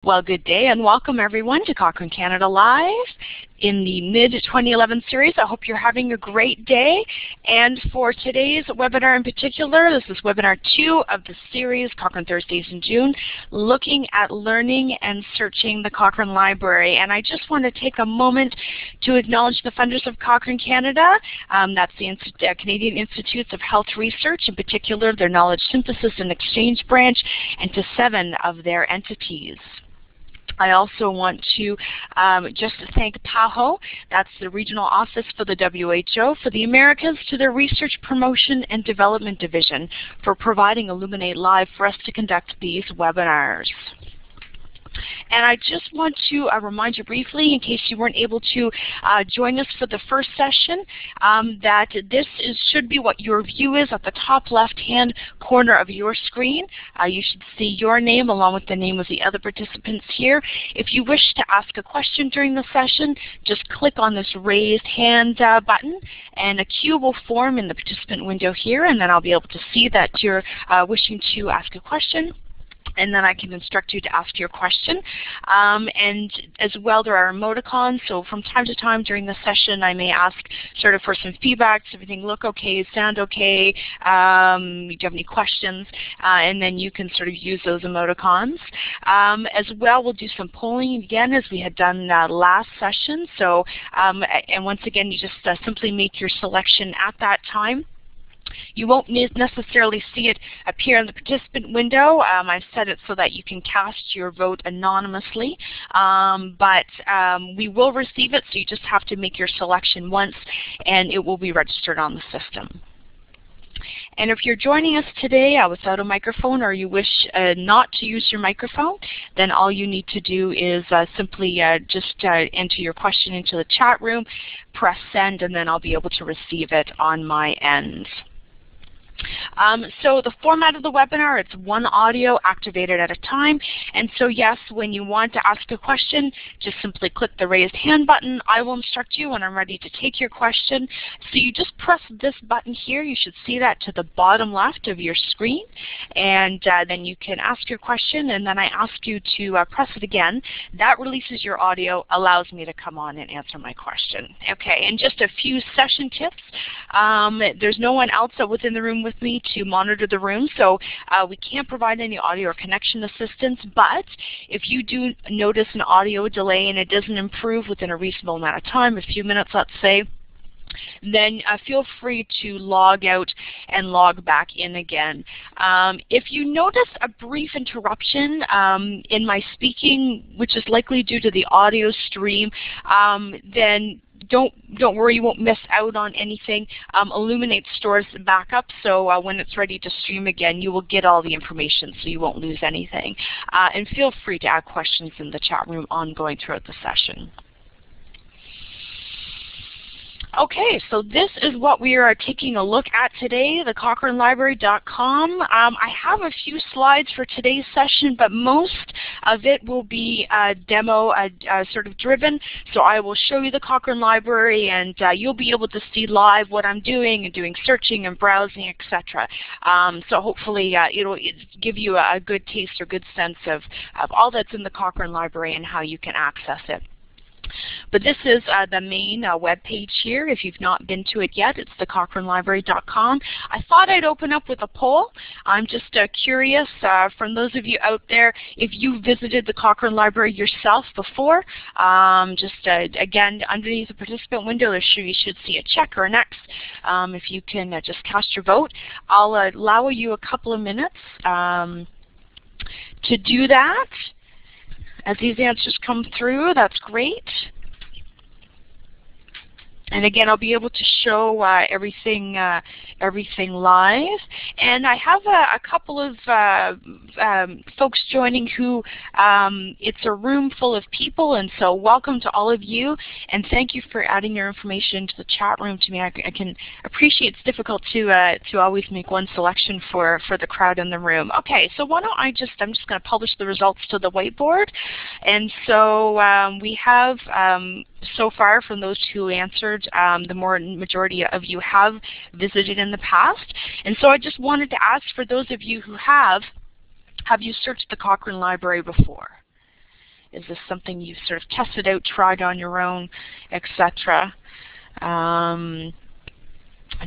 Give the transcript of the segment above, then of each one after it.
Well, good day and welcome everyone to Cochrane Canada Live in the mid-2011 series. I hope you're having a great day. And for today's webinar in particular, this is webinar 2 of the series, Cochrane Thursdays in June, looking at learning and searching the Cochrane Library. And I just want to take a moment to acknowledge the funders of Cochrane Canada. That's the Canadian Institutes of Health Research, in particular their Knowledge Synthesis and Exchange branch, and to 7 of their entities. I also want to just thank PAHO, that's the regional office for the WHO for the Americas, to their Research Promotion and Development Division for providing Illuminate Live for us to conduct these webinars. And I just want to remind you briefly, in case you weren't able to join us for the first session, that this should be what your view is at the top left-hand corner of your screen. You should see your name along with the name of the other participants here. If you wish to ask a question during the session, just click on this raised hand button, and a queue will form in the participant window here, and then I'll be able to see that you're wishing to ask a question. And then I can instruct you to ask your question. And as well, there are emoticons, so from time to time during the session I may ask sort of for some feedback. Does everything look okay, sound okay, do you have any questions? And then you can sort of use those emoticons. As well, we'll do some polling again as we had done last session. So, and once again, you just simply make your selection at that time. You won't necessarily see it appear in the participant window. I've set it so that you can cast your vote anonymously, but we will receive it, so you just have to make your selection once and it will be registered on the system. And if you're joining us today without a microphone, or you wish not to use your microphone, then all you need to do is simply just enter your question into the chat room, press send, and then I'll be able to receive it on my end. So the format of the webinar, it's one audio activated at a time. And so yes, when you want to ask a question, just simply click the raised hand button. I will instruct you when I'm ready to take your question. So you just press this button here. You should see that to the bottom left of your screen. And then you can ask your question, and then I ask you to press it again. That releases your audio, allows me to come on and answer my question. Okay, and just a few session tips. There's no one else within the room with me to monitor the room, so we can't provide any audio or connection assistance, but if you do notice an audio delay and it doesn't improve within a reasonable amount of time, a few minutes let's say, then feel free to log out and log back in again. If you notice a brief interruption in my speaking, which is likely due to the audio stream, then don't worry, you won't miss out on anything. Illuminate stores the backup, so when it's ready to stream again, you will get all the information, so you won't lose anything. And feel free to add questions in the chat room ongoing throughout the session. Okay, so this is what we are taking a look at today, the CochraneLibrary.com. I have a few slides for today's session, but most of it will be demo sort of driven. So I will show you the Cochrane Library, and you'll be able to see live what I'm doing and doing searching and browsing, etc. So hopefully it'll give you a good taste or good sense of all that's in the Cochrane Library and how you can access it. But this is the main web page here. If you've not been to it yet, it's the CochraneLibrary.com. I thought I'd open up with a poll. I'm just curious from those of you out there, if you visited the Cochrane Library yourself before. Again, underneath the participant window, you should see a check or an X. If you can just cast your vote. I'll allow you a couple of minutes to do that. As these answers come through, that's great. And again, I'll be able to show everything live. And I have a couple of folks joining who, it's a room full of people, and so welcome to all of you. And thank you for adding your information to the chat room to me. I can appreciate it's difficult to always make one selection for the crowd in the room. Okay, so why don't I'm just going to publish the results to the whiteboard. And so we have so far from those who answered, the majority of you have visited in the past. And so I just wanted to ask, for those of you who have you searched the Cochrane Library before? Is this something you've sort of tested out, tried on your own, etc.?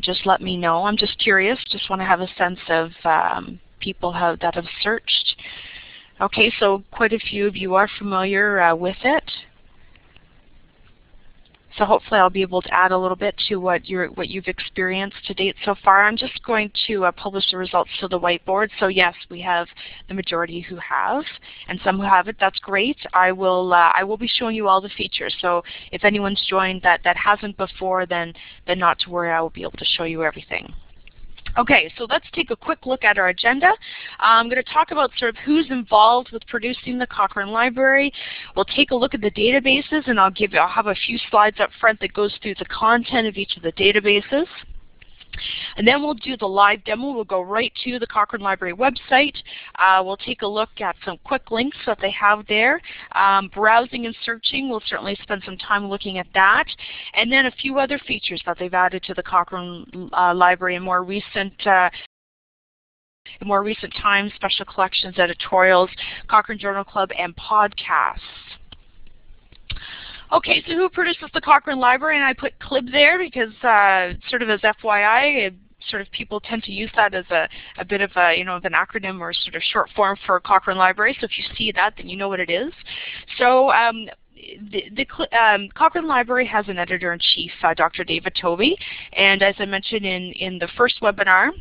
Just let me know. I'm just curious. Just want to have a sense of people that have searched. Okay, so quite a few of you are familiar with it. So hopefully I'll be able to add a little bit to what you've experienced to date so far. I'm just going to publish the results to the whiteboard. So yes, we have the majority who have, and some who haven't. That's great. I will be showing you all the features. So if anyone's joined that hasn't before, then not to worry. I will be able to show you everything. Okay, so let's take a quick look at our agenda. I'm going to talk about sort of who's involved with producing the Cochrane Library. We'll take a look at the databases, and I'll have a few slides up front that goes through the content of each of the databases. And then we'll do the live demo. We'll go right to the Cochrane Library website. We'll take a look at some quick links that they have there. Browsing and searching, we'll certainly spend some time looking at that. And then a few other features that they've added to the Cochrane Library in more recent times, special collections, editorials, Cochrane Journal Club, and podcasts. Okay, so who produces the Cochrane Library? And I put CLIB there because sort of as FYI, sort of people tend to use that as a bit of a, of an acronym or sort of short form for Cochrane Library. So if you see that, then you know what it is. So the Cochrane Library has an editor-in-chief, Dr. David Tobey, and as I mentioned in the first webinar,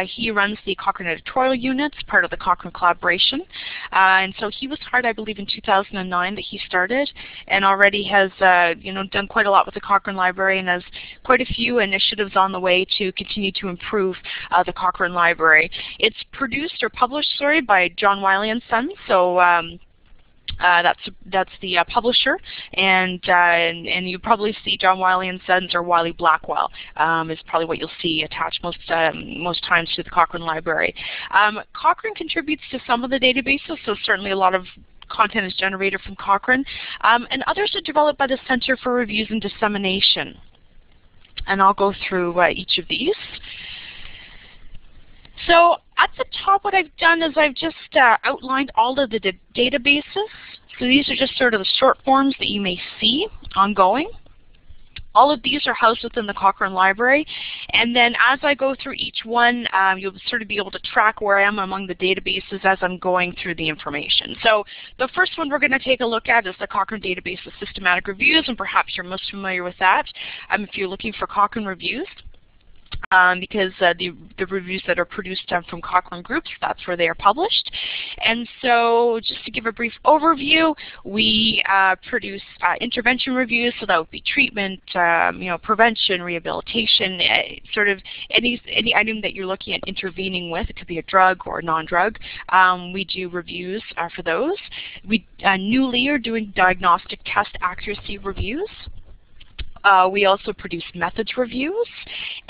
he runs the Cochrane editorial units, part of the Cochrane collaboration. And so he was hired, I believe, in 2009 that he started, and already has done quite a lot with the Cochrane Library and has quite a few initiatives on the way to continue to improve the Cochrane Library. It's produced or published, by John Wiley and Sons. So that's the publisher, and you probably see John Wiley and Sons or Wiley Blackwell is probably what you'll see attached most times to the Cochrane Library. Cochrane contributes to some of the databases, so certainly a lot of content is generated from Cochrane, and others are developed by the Center for Reviews and Dissemination. And I'll go through each of these. So at the top, what I've done is I've just outlined all of the databases. So these are just sort of the short forms that you may see ongoing. All of these are housed within the Cochrane Library. And then as I go through each one, you'll sort of be able to track where I am among the databases as I'm going through the information. So the first one we're going to take a look at is the Cochrane Database of Systematic Reviews, and perhaps you're most familiar with that if you're looking for Cochrane reviews. Because the reviews that are produced from Cochrane groups, that's where they are published. And so just to give a brief overview, we produce intervention reviews, so that would be treatment, prevention, rehabilitation, sort of any item that you're looking at intervening with. It could be a drug or a non-drug. We do reviews for those. We newly are doing diagnostic test accuracy reviews. We also produce methods reviews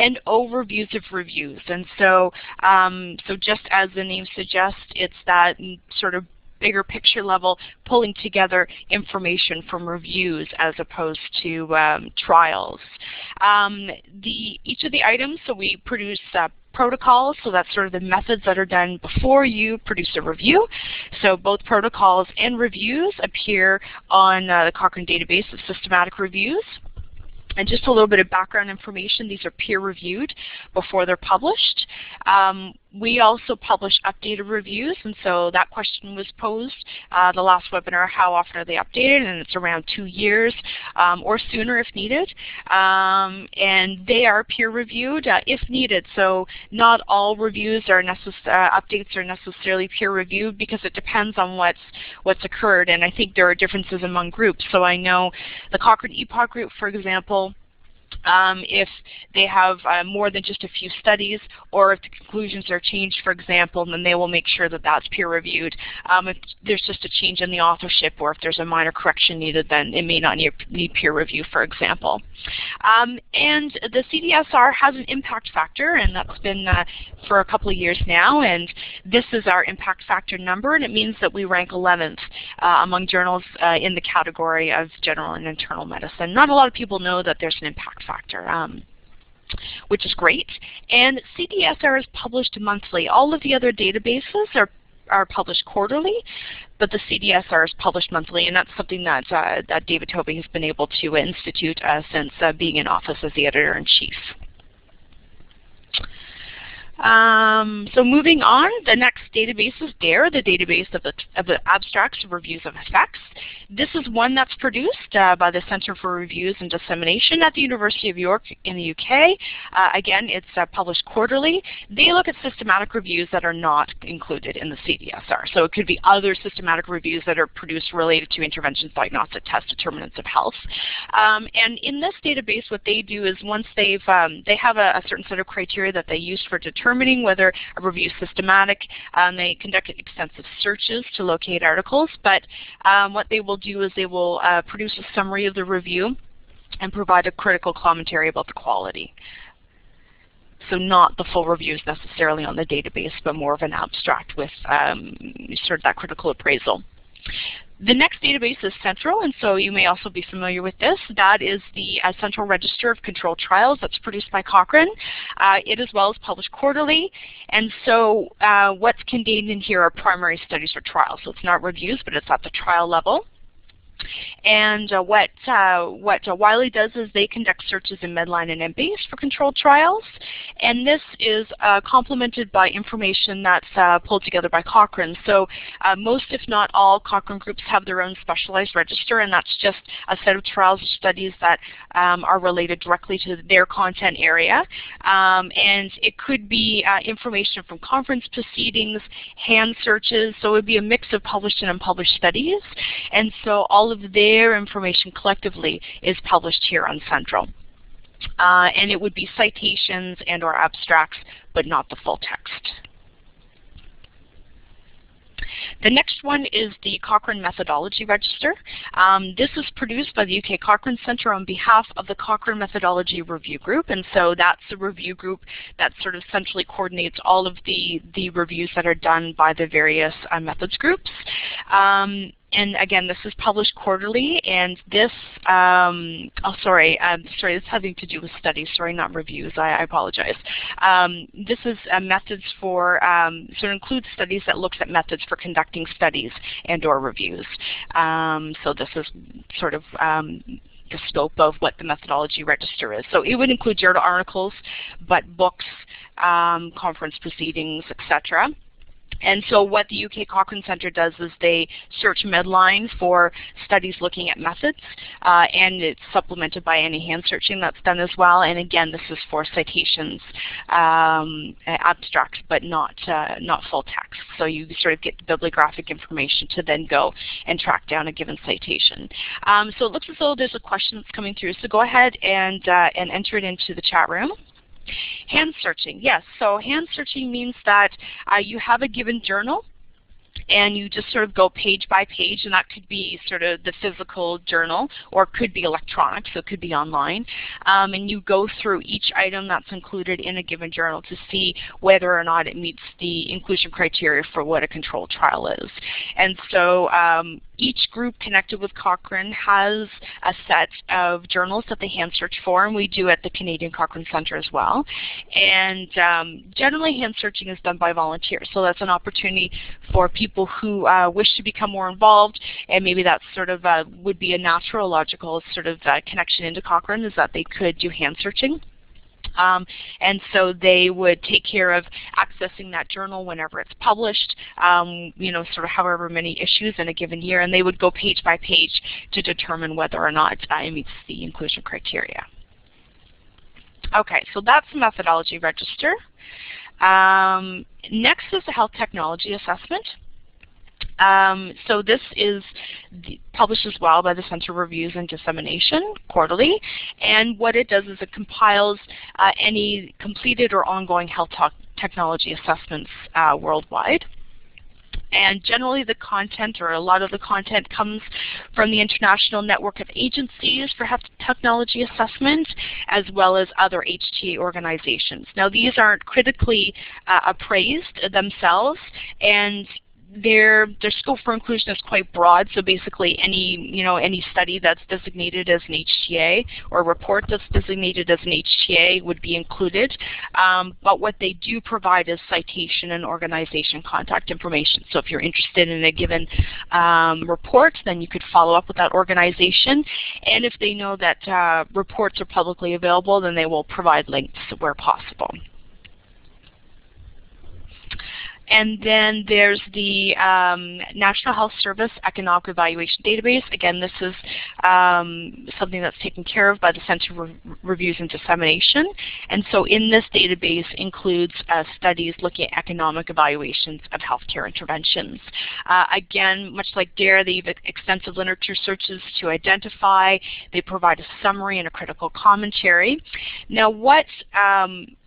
and overviews of reviews. And so, so just as the name suggests, it's that sort of bigger picture level, pulling together information from reviews as opposed to trials. Each of the items, so we produce protocols, so that's sort of the methods that are done before you produce a review. So both protocols and reviews appear on the Cochrane Database of Systematic Reviews. And just a little bit of background information, these are peer-reviewed before they're published. We also publish updated reviews, and so that question was posed the last webinar, how often are they updated? And it's around 2 years or sooner if needed. And they are peer-reviewed if needed. So not all reviews are updates are necessarily peer-reviewed, because it depends on what's occurred. And I think there are differences among groups. So I know the Cochrane EPOC group, for example, if they have more than just a few studies, or if the conclusions are changed, for example, then they will make sure that that's peer-reviewed. If there's just a change in the authorship, or if there's a minor correction needed, then it may not need peer review, for example. And the CDSR has an impact factor, and that's been for a couple of years now, and this is our impact factor number, and it means that we rank 11th among journals in the category of general and internal medicine. Not a lot of people know that there's an impact factor, which is great. And CDSR is published monthly. All of the other databases are published quarterly. but the CDSR is published monthly, and that's something that, that David Tobey has been able to institute since being in office as the editor-in-chief. So moving on, the next database is DARE, the database of the abstracts of reviews of effects. This is one that's produced by the Center for Reviews and Dissemination at the University of York in the UK. Again, it's published quarterly. They look at systematic reviews that are not included in the CDSR. So it could be other systematic reviews that are produced related to interventions, diagnostic tests, determinants of health. And in this database, what they do is once they have a certain set of criteria that they use for determining whether a review is systematic. They conduct extensive searches to locate articles, but what they will do is they will produce a summary of the review and provide a critical commentary about the quality. So not the full reviews necessarily on the database, but more of an abstract with sort of that critical appraisal. The next database is Central, and so you may also be familiar with this. That is the Central Register of Controlled Trials that's produced by Cochrane. It as well is published quarterly, and so what's contained in here are primary studies or trials. So it's not reviews, but it's at the trial level. And what Wiley does is they conduct searches in Medline and Embase for controlled trials, and this is complemented by information that's pulled together by Cochrane. So most, if not all, Cochrane groups have their own specialized register, and that's just a set of trials or studies that are related directly to their content area. And it could be information from conference proceedings, hand searches, so it would be a mix of published and unpublished studies. And so all of their information collectively is published here on Central. And it would be citations and or abstracts, but not the full text. The next one is the Cochrane Methodology Register. This is produced by the UK Cochrane Centre on behalf of the Cochrane Methodology Review Group, and so that's a review group that sort of centrally coordinates all of the reviews that are done by the various methods groups. And again, this is published quarterly, and this, sorry, this having to do with studies, sorry, not reviews, I apologize. This is methods for, so it includes studies that looks at methods for conducting studies and or reviews. So this is sort of the scope of what the methodology register is. So it would include journal articles, but books, conference proceedings, etc. And so what the UK Cochrane Centre does is they search Medline for studies looking at methods, and it's supplemented by any hand searching that's done as well. And again, this is for citations, abstracts, but not full text. So you sort of get the bibliographic information to then go and track down a given citation. So it looks as though there's a question that's coming through. So go ahead and enter it into the chat room. Hand searching, yes. So hand searching means that you have a given journal and you just sort of go page by page, and that could be sort of the physical journal, or it could be electronic, so it could be online. And you go through each item that's included in a given journal to see whether or not it meets the inclusion criteria for what a controlled trial is. And so each group connected with Cochrane has a set of journals that they hand search for, and we do at the Canadian Cochrane Centre as well. And generally hand searching is done by volunteers, so that's an opportunity for people who wish to become more involved, and maybe that sort of would be a natural, logical sort of connection into Cochrane, is that they could do hand searching. And so they would take care of accessing that journal whenever it's published, you know, sort of however many issues in a given year, and they would go page by page to determine whether or not it meets the inclusion criteria. Okay, so that's the methodology register. Next is the health technology assessment. So this is published as well by the Center for Reviews and Dissemination quarterly, and what it does is it compiles any completed or ongoing health technology assessments worldwide. And generally the content, or a lot of the content, comes from the International Network of Agencies for Health Technology Assessment, as well as other HTA organizations. Now these aren't critically appraised themselves, and their scope for inclusion is quite broad, so basically any study that's designated as an HTA or report that's designated as an HTA would be included. But what they do provide is citation and organization contact information. So if you're interested in a given report, then you could follow up with that organization. And if they know that reports are publicly available, then they will provide links where possible. And then there's the National Health Service Economic Evaluation Database. Again, this is something that's taken care of by the Center for Reviews and Dissemination. And so in this database includes studies looking at economic evaluations of healthcare interventions. Again, much like DARE, they have extensive literature searches to identify. They provide a summary and a critical commentary. Now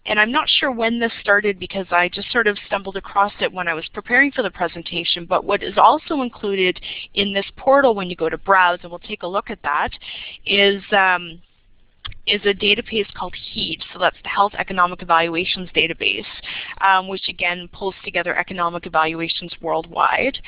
and I'm not sure when this started because I just sort of stumbled across it when I was preparing for the presentation, but what is also included in this portal when you go to browse, and we'll take a look at that, is a database called HEED. So that's the Health Economic Evaluations Database, which again pulls together economic evaluations worldwide.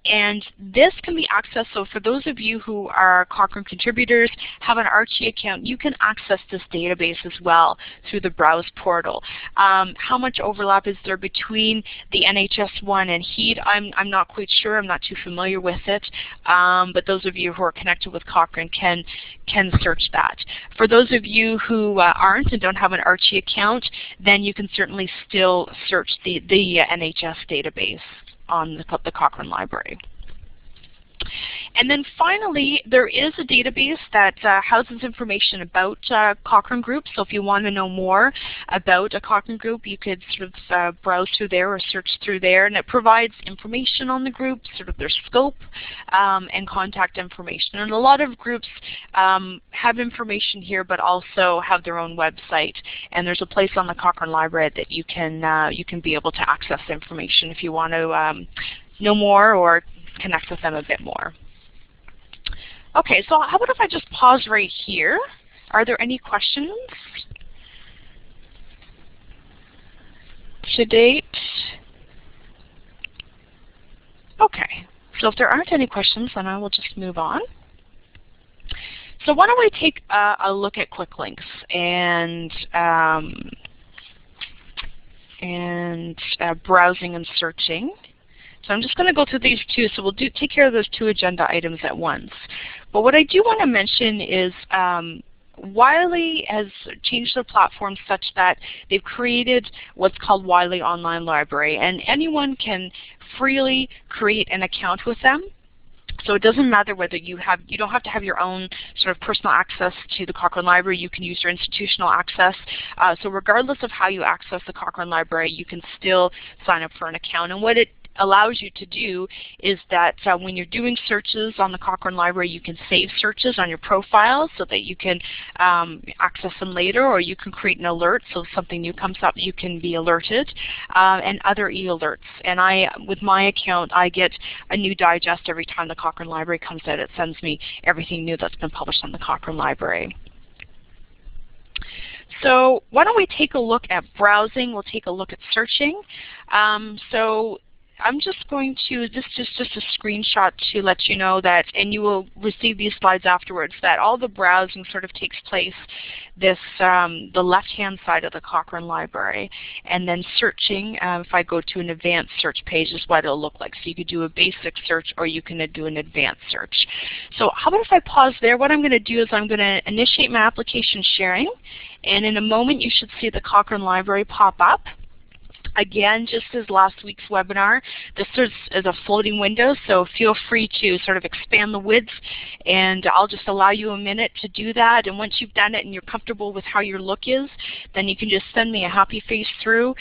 And this can be accessed, so for those of you who are Cochrane contributors, have an Archie account, you can access this database as well through the Browse portal. How much overlap is there between the NHS one and HEED? I'm not quite sure, I'm not too familiar with it, but those of you who are connected with Cochrane can search that. For those of you who aren't and don't have an Archie account, then you can certainly still search the NHS database on the Cochrane Library. And then finally, there is a database that houses information about Cochrane groups. So if you want to know more about a Cochrane group, you could sort of browse through there or search through there, and it provides information on the group, sort of their scope, and contact information. And a lot of groups have information here, but also have their own website. And there's a place on the Cochrane Library that you can be able to access information if you want to know more or connect with them a bit more. Okay, so how about if I just pause right here? Are there any questions to date? Okay, so if there aren't any questions, then I will just move on. So why don't we take a look at quick links and browsing and searching. So I'm just going to go through these two, so we'll take care of those two agenda items at once. But what I do want to mention is Wiley has changed their platform such that they've created what's called Wiley Online Library, and anyone can freely create an account with them. So it doesn't matter whether you don't have to have your own sort of personal access to the Cochrane Library. You can use your institutional access. So regardless of how you access the Cochrane Library, you can still sign up for an account. And what it allows you to do is that when you're doing searches on the Cochrane Library, you can save searches on your profile so that you can access them later, or you can create an alert so if something new comes up you can be alerted, and other e-alerts. And with my account, I get a new digest every time the Cochrane Library comes out. It sends me everything new that's been published on the Cochrane Library. So why don't we take a look at browsing, we'll take a look at searching. So I'm just going to, this is just a screenshot to let you know that, and you will receive these slides afterwards, that all the browsing sort of takes place the left-hand side of the Cochrane Library. And then searching, if I go to an advanced search page, is what it'll look like. So you could do a basic search or you can do an advanced search. So how about if I pause there? What I'm going to do is I'm going to initiate my application sharing, and in a moment you should see the Cochrane Library pop up. Again, just as last week's webinar, this is a floating window, so feel free to sort of expand the width, and I'll just allow you a minute to do that. And once you've done it and you're comfortable with how your look is, then you can just send me a happy face through.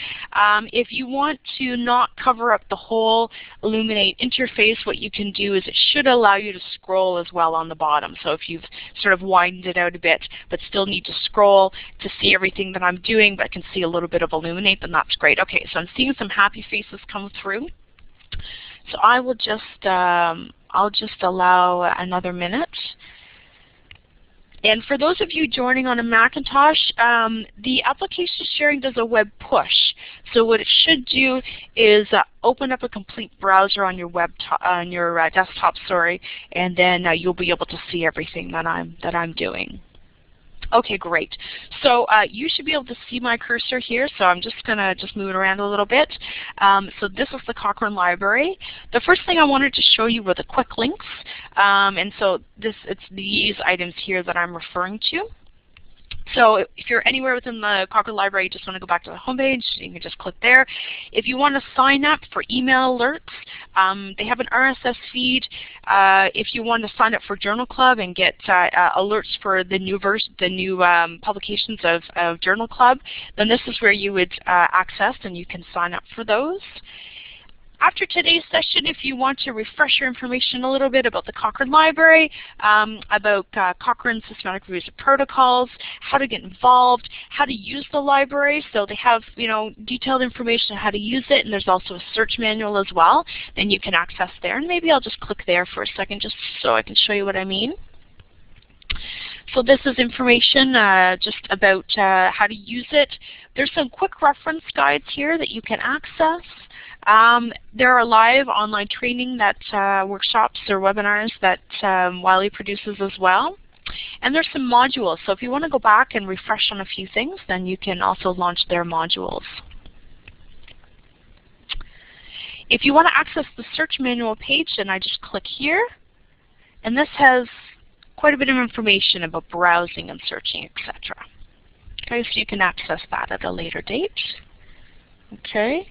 If you want to not cover up the whole Illuminate interface, what you can do is it should allow you to scroll as well on the bottom. So if you've sort of widened it out a bit but still need to scroll to see everything that I'm doing but can see a little bit of Illuminate, then that's great. Okay, so I'm seeing some happy faces come through. So I will just, I'll just allow another minute. And for those of you joining on a Macintosh, the application sharing does a web push. So what it should do is open up a complete browser on your desktop, sorry, and then you'll be able to see everything that I'm doing. Okay, great. So you should be able to see my cursor here, so I'm just going to move it around a little bit. So this is the Cochrane Library. The first thing I wanted to show you were the quick links. And so it's these items here that I'm referring to. So if you're anywhere within the Cochrane Library, you just want to go back to the home page, you can just click there. If you want to sign up for email alerts, they have an RSS feed. If you want to sign up for Journal Club and get alerts for the new publications of Journal Club, then this is where you would access, and you can sign up for those. After today's session, if you want to refresh your information a little bit about the Cochrane Library, about Cochrane Systematic Reviews of Protocols, how to get involved, how to use the library, so they have detailed information on how to use it, and there's also a search manual as well, then you can access there. And maybe I'll just click there for a second just so I can show you what I mean. So this is information just about how to use it. There's some quick reference guides here that you can access. There are live online training workshops or webinars that Wiley produces as well. And there's some modules. So if you want to go back and refresh on a few things, then you can also launch their modules. If you want to access the search manual page, then I just click here. And this has quite a bit of information about browsing and searching, etc. Okay, so you can access that at a later date. Okay.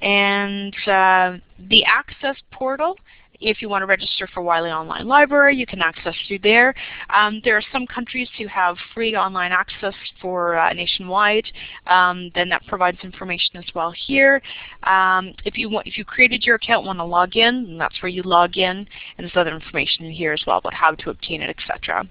And the Access portal, if you want to register for Wiley Online Library, you can access through there. There are some countries who have free online access for nationwide. Then that provides information as well here. If you created your account and want to log in, then that's where you log in. And there's other information in here as well about how to obtain it, etc.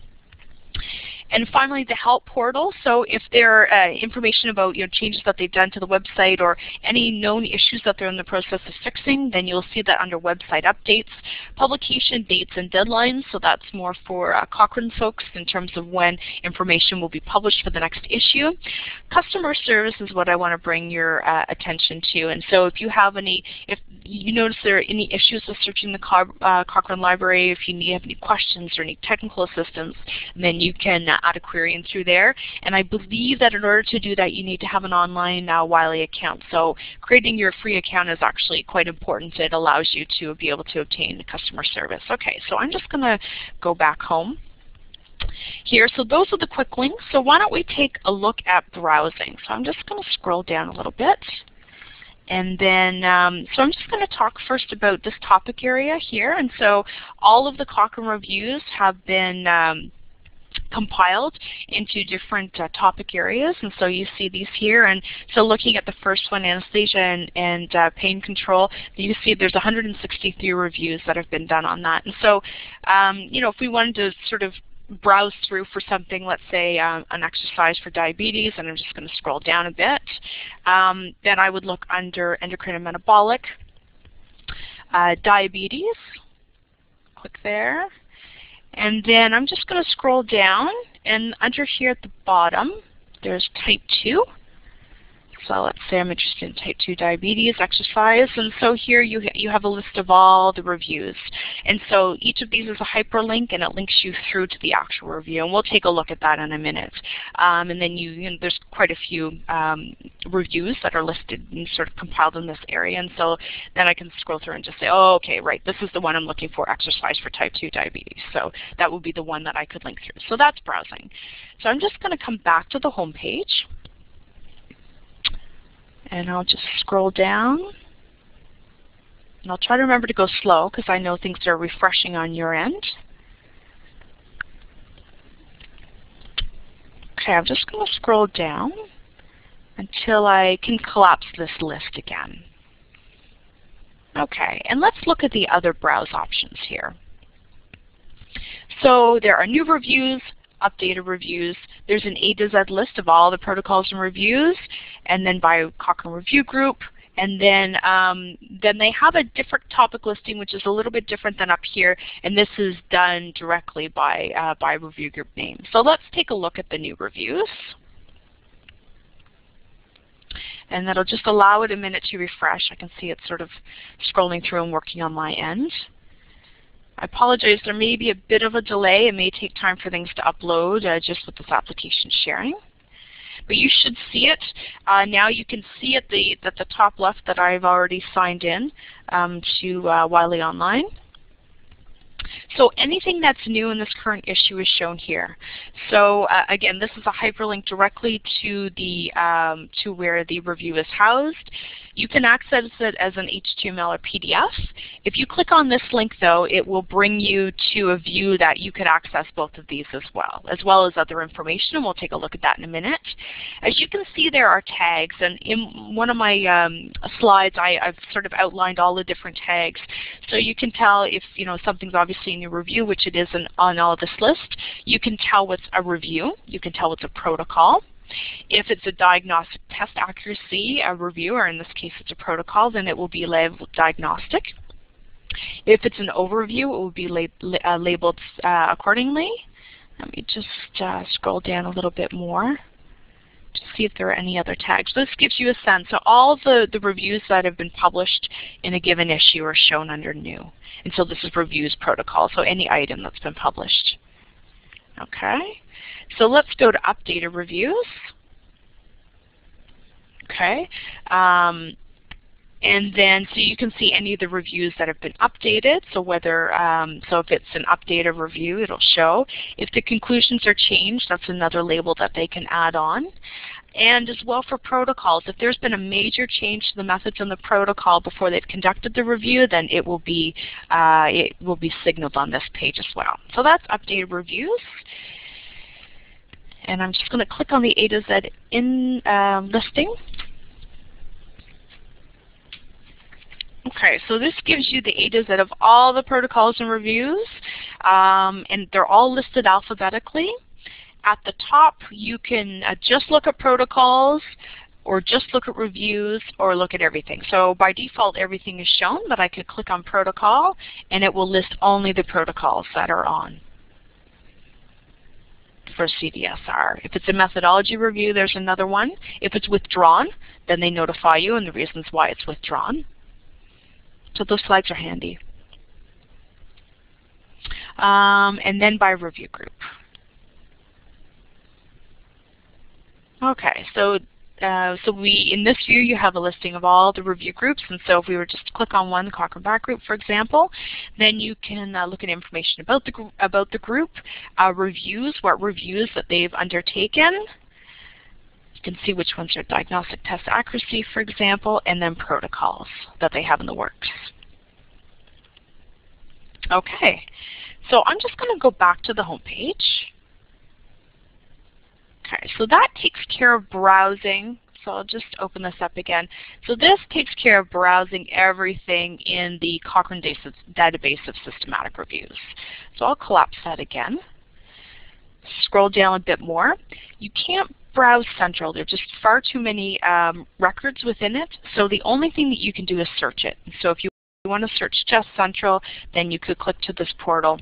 And finally, the Help portal. So if there are information about changes that they've done to the website or any known issues that they're in the process of fixing, then you'll see that under Website Updates. Publication dates and deadlines, so that's more for Cochrane folks in terms of when information will be published for the next issue. Customer service is what I want to bring your attention to. And so if you notice there are any issues with searching the Cochrane Library, if you have any questions or any technical assistance, then you can add a query in through there. And I believe that in order to do that, you need to have an online Wiley account. So creating your free account is actually quite important. It allows you to be able to obtain customer service. Okay, so I'm just going to go back home here. So those are the quick links. So why don't we take a look at browsing. So I'm just going to scroll down a little bit. And then, so I'm just going to talk first about this topic area here. And so all of the Cochrane reviews have been compiled into different topic areas, and so you see these here. And so looking at the first one, anesthesia and pain control, you see there's 163 reviews that have been done on that. And so, if we wanted to sort of browse through for something, let's say an exercise for diabetes, and I'm just going to scroll down a bit, then I would look under endocrine and metabolic, diabetes, click there. And then I'm just going to scroll down, and under here at the bottom, there's type 2. So let's say I'm interested in type 2 diabetes exercise, and so here you have a list of all the reviews. And so each of these is a hyperlink, and it links you through to the actual review, and we'll take a look at that in a minute. And then there's quite a few reviews that are listed and sort of compiled in this area, and so then I can scroll through and just say, oh, okay, right, this is the one I'm looking for, exercise for type 2 diabetes. So that would be the one that I could link through. So that's browsing. So I'm just going to come back to the home page. And I'll just scroll down. And I'll try to remember to go slow because I know things are refreshing on your end. Okay, I'm just going to scroll down until I can collapse this list again. Okay, and let's look at the other browse options here. So there are new reviews, updated reviews. There's an A to Z list of all the protocols and reviews, and then by Cochrane Review Group, And then they have a different topic listing, which is a little bit different than up here, and this is done directly by review group name. So let's take a look at the new reviews. And that'll just allow it a minute to refresh. I can see it sort of scrolling through and working on my end. I apologize, there may be a bit of a delay. It may take time for things to upload just with this application sharing. But you should see it. Now you can see at the top left that I've already signed in to Wiley Online. So anything that's new in this current issue is shown here. So again, this is a hyperlink directly to where the review is housed. You can access it as an HTML or PDF. If you click on this link, though, it will bring you to a view that you could access both of these as well as other information, and we'll take a look at that in a minute. As you can see, there are tags, and in one of my slides, I've sort of outlined all the different tags. So you can tell if something's obviously in your review, which it is on all of this list. You can tell what's a review. You can tell what's a protocol. If it's a diagnostic test accuracy review, or in this case it's a protocol, then it will be labeled diagnostic. If it's an overview, it will be labeled accordingly. Let me just scroll down a little bit more to see if there are any other tags. This gives you a sense. So all of the reviews that have been published in a given issue are shown under new. And so this is reviews protocol, so any item that's been published. Okay. So let's go to updated reviews. Okay. And then so you can see any of the reviews that have been updated. So whether so if it's an updated review, it'll show. If the conclusions are changed, that's another label that they can add on. And as well for protocols, if there's been a major change to the methods in the protocol before they've conducted the review, then it will be signaled on this page as well. So that's updated reviews. And I'm just going to click on the A to Z in listing. Okay, so this gives you the A to Z of all the protocols and reviews, and they're all listed alphabetically. At the top, you can just look at protocols, or just look at reviews, or look at everything. So by default, everything is shown, but I could click on protocol, and it will list only the protocols that are on for CDSR. If it's a methodology review, there's another one. If it's withdrawn, then they notify you and the reasons why it's withdrawn. So those slides are handy. And then by review group. Okay, so in this view you have a listing of all the review groups, and so if we were just to click on one, the Cochrane back group, for example, then you can look at information about the group, reviews, what reviews that they've undertaken. You can see which ones are diagnostic test accuracy, for example, and then protocols that they have in the works. Okay, so I'm just going to go back to the home page. Okay, so that takes care of browsing. So I'll just open this up again. So this takes care of browsing everything in the Cochrane database of systematic reviews. So I'll collapse that again. Scroll down a bit more. You can't browse central. There are just far too many records within it. So the only thing that you can do is search it. So if you want to search just central, then you could click to this portal.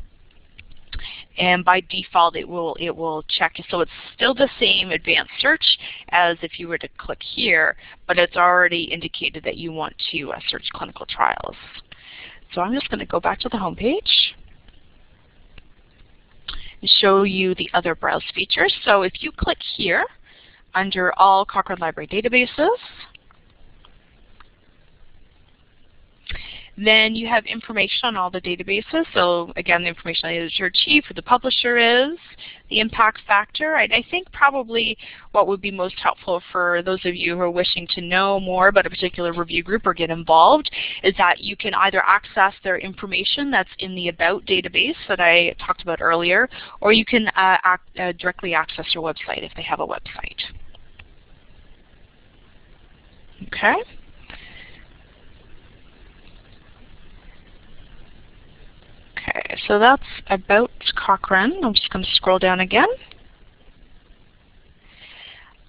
And by default, it will check. So it's still the same advanced search as if you were to click here, but it's already indicated that you want to search clinical trials. So I'm just going to go back to the home page and show you the other browse features. So if you click here under all Cochrane Library databases, then you have information on all the databases. So again, the information on the editor-in-chief, who the publisher is, the impact factor. I think probably what would be most helpful for those of you who are wishing to know more about a particular review group or get involved is that you can either access their information that's in the About database that I talked about earlier, or you can directly access their website if they have a website. Okay. Okay, so that's About Cochrane. I'm just going to scroll down again.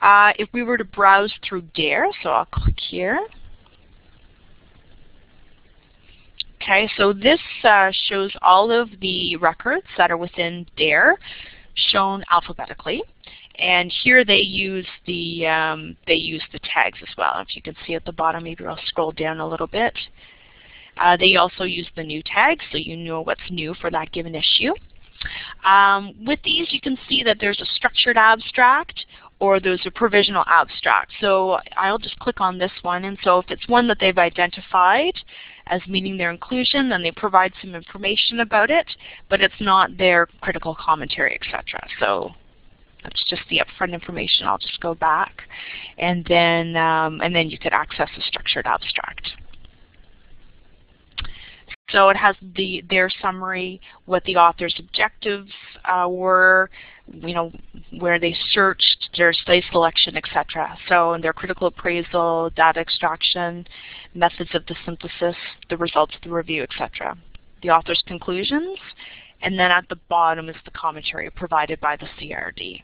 If we were to browse through DARE, so I'll click here, Okay, so this shows all of the records that are within DARE, shown alphabetically. And here they use the tags as well. If you can see at the bottom, maybe I'll scroll down a little bit. They also use the new tags, so you know what's new for that given issue. With these, you can see that there's a structured abstract or there's a provisional abstract. So I'll just click on this one, and so if it's one that they've identified as meeting their inclusion, then they provide some information about it, but it's not their critical commentary, etc. So that's just the upfront information. I'll just go back, and then you could access the structured abstract. So it has their summary, what the author's objectives were, you know, where they searched, their study selection, etc. So in their critical appraisal, data extraction, methods of the synthesis, the results of the review, etc. The author's conclusions, and then at the bottom is the commentary provided by the CRD.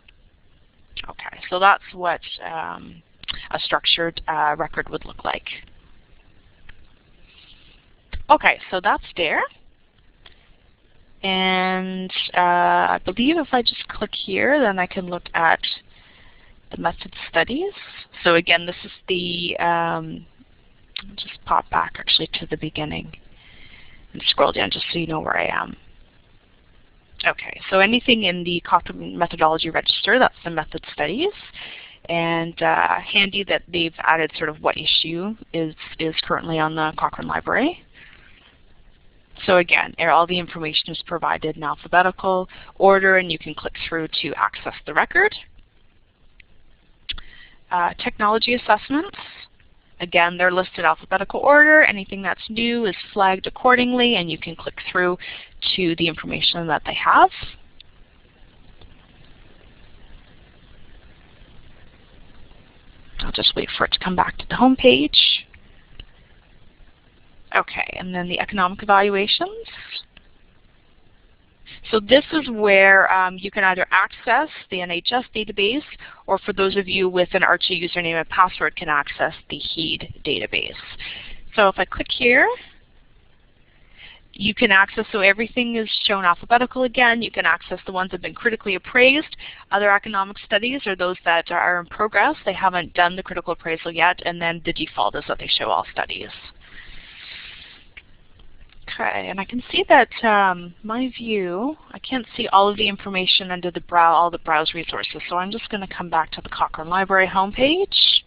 Okay, so that's what a structured record would look like. Okay, so that's there. And I believe if I just click here, then I can look at the method studies. So again, this is the, I'll just pop back actually to the beginning and scroll down just so you know where I am. Okay, so anything in the Cochrane Methodology Register, that's the method studies. And handy that they've added sort of what issue is currently on the Cochrane Library. So again, all the information is provided in alphabetical order, and you can click through to access the record. Technology assessments. Again, they're listed alphabetical order. Anything that's new is flagged accordingly, and you can click through to the information that they have. I'll just wait for it to come back to the home page. Okay, and then the economic evaluations. So this is where you can either access the NHS database, or for those of you with an Archie username and password can access the HEED database. So if I click here, you can access, so everything is shown alphabetical again. You can access the ones that have been critically appraised. Other economic studies are those that are in progress. They haven't done the critical appraisal yet, and then the default is that they show all studies. Okay, and I can see that my view, I can't see all of the information under the all the browse resources, so I'm just going to come back to the Cochrane Library homepage,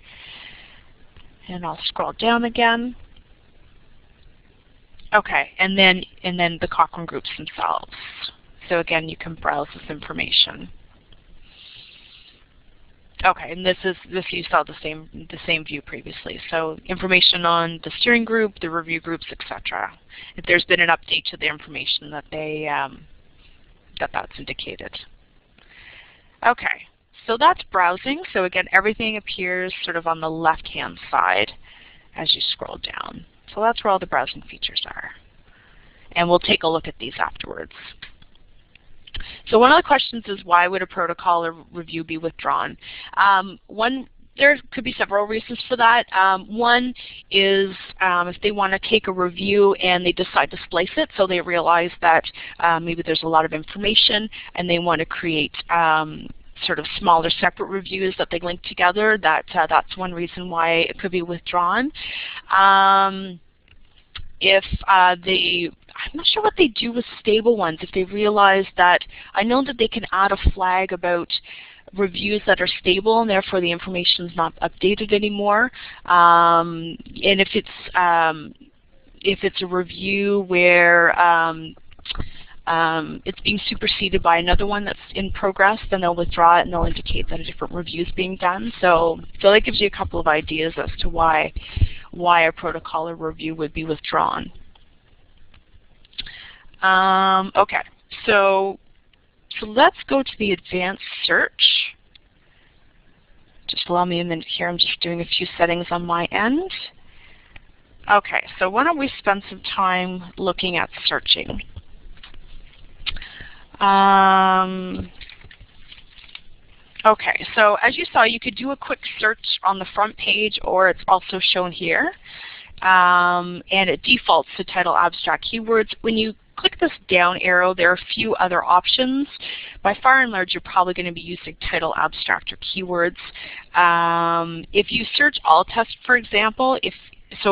and I'll scroll down again. Okay, and then the Cochrane groups themselves. So again, you can browse this information. Okay, and this you saw the same view previously. So information on the steering group, the review groups, etc. If there's been an update to the information that they that's indicated. Okay, so that's browsing. So again, everything appears sort of on the left-hand side as you scroll down. So that's where all the browsing features are. And we'll take a look at these afterwards. So one of the questions is, why would a protocol or review be withdrawn? There could be several reasons for that. One is if they want to take a review and they decide to splice it, so they realize that maybe there's a lot of information and they want to create sort of smaller separate reviews that they link together. That's one reason why it could be withdrawn. I'm not sure what they do with stable ones. If they realize that, I know that they can add a flag about reviews that are stable and therefore the information is not updated anymore. And if it's a review where it's being superseded by another one that's in progress, then they'll withdraw it and they'll indicate that a different review is being done. So that gives you a couple of ideas as to why a protocol or review would be withdrawn. Okay, so let's go to the advanced search. Just allow me a minute here. I'm just doing a few settings on my end. Okay, so why don't we spend some time looking at searching. Okay, so as you saw, you could do a quick search on the front page, or it's also shown here. and it defaults to title abstract keywords. When you click this down arrow, there are a few other options. By far and large, you're probably going to be using title abstract or keywords. If you search alt text, for example, if